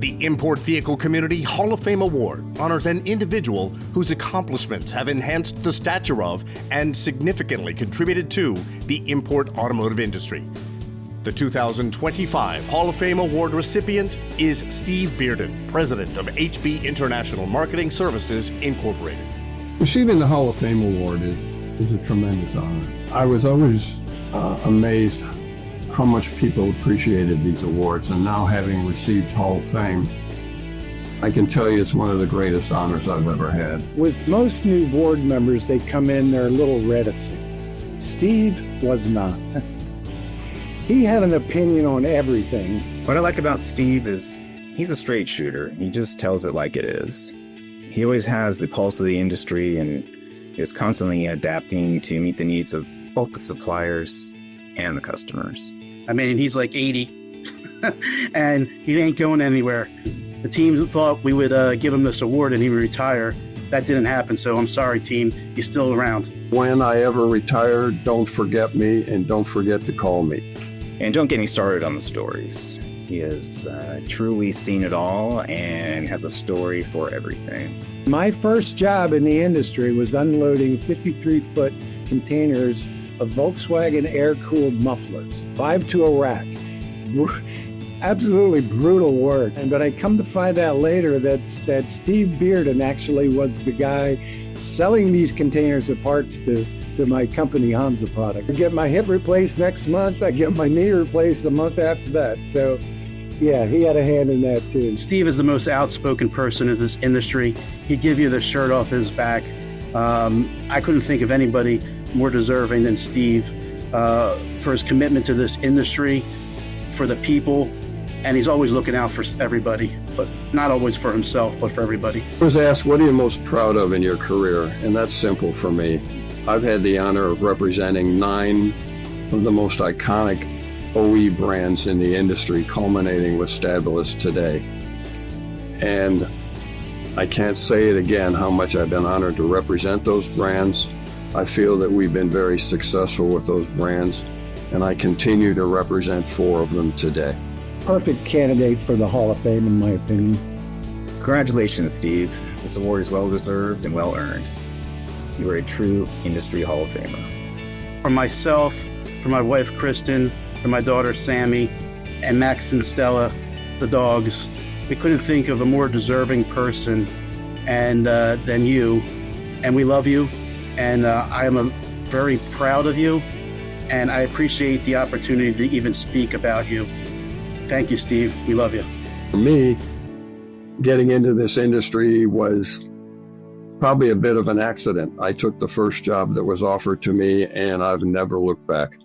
The Import Vehicle Community Hall of Fame Award honors an individual whose accomplishments have enhanced the stature of and significantly contributed to the import automotive industry. The 2025 Hall of Fame Award recipient is Steve Bearden, president of HB International Marketing Services, Incorporated. Receiving the Hall of Fame Award is a tremendous honor. I was always amazed how much people appreciated these awards, and now having received Hall of Fame, I can tell you it's one of the greatest honors I've ever had. With most new board members, they come in, they're a little reticent. Steve was not. He had an opinion on everything. What I like about Steve is he's a straight shooter. He just tells it like it is. He always has the pulse of the industry and is constantly adapting to meet the needs of both the suppliers and the customers. I mean, he's like 80, and he ain't going anywhere. The team thought we would give him this award and he would retire. That didn't happen, so I'm sorry, team. He's still around. When I ever retire, don't forget me, and don't forget to call me. And don't get me started on the stories. He has truly seen it all and has a story for everything. My first job in the industry was unloading 53-foot containers of Volkswagen air-cooled mufflers, 5 to a rack. Absolutely brutal work. But I come to find out later that Steve Bearden actually was the guy selling these containers of parts to my company, Hansa Product. I get my hip replaced next month. I get my knee replaced the month after that. So, yeah, he had a hand in that too. Steve is the most outspoken person in this industry. He'd give you the shirt off his back. I couldn't think of anybody more deserving than Steve for his commitment to this industry, for the people, and he's always looking out for everybody, but not always for himself, but for everybody. I was asked, what are you most proud of in your career? And that's simple for me. I've had the honor of representing 9 of the most iconic OE brands in the industry, culminating with Stabilis today. And I can't say it again how much I've been honored to represent those brands. I feel that we've been very successful with those brands, and I continue to represent 4 of them today. Perfect candidate for the Hall of Fame, in my opinion. Congratulations, Steve. This award is well-deserved and well-earned. You are a true industry Hall of Famer. For myself, for my wife, Kristen, for my daughter, Sammy, and Max and Stella, the dogs, we couldn't think of a more deserving person than you, and we love you, and I am very proud of you, and I appreciate the opportunity to even speak about you. Thank you, Steve. We love you. For me, getting into this industry was probably a bit of an accident. I took the first job that was offered to me, and I've never looked back.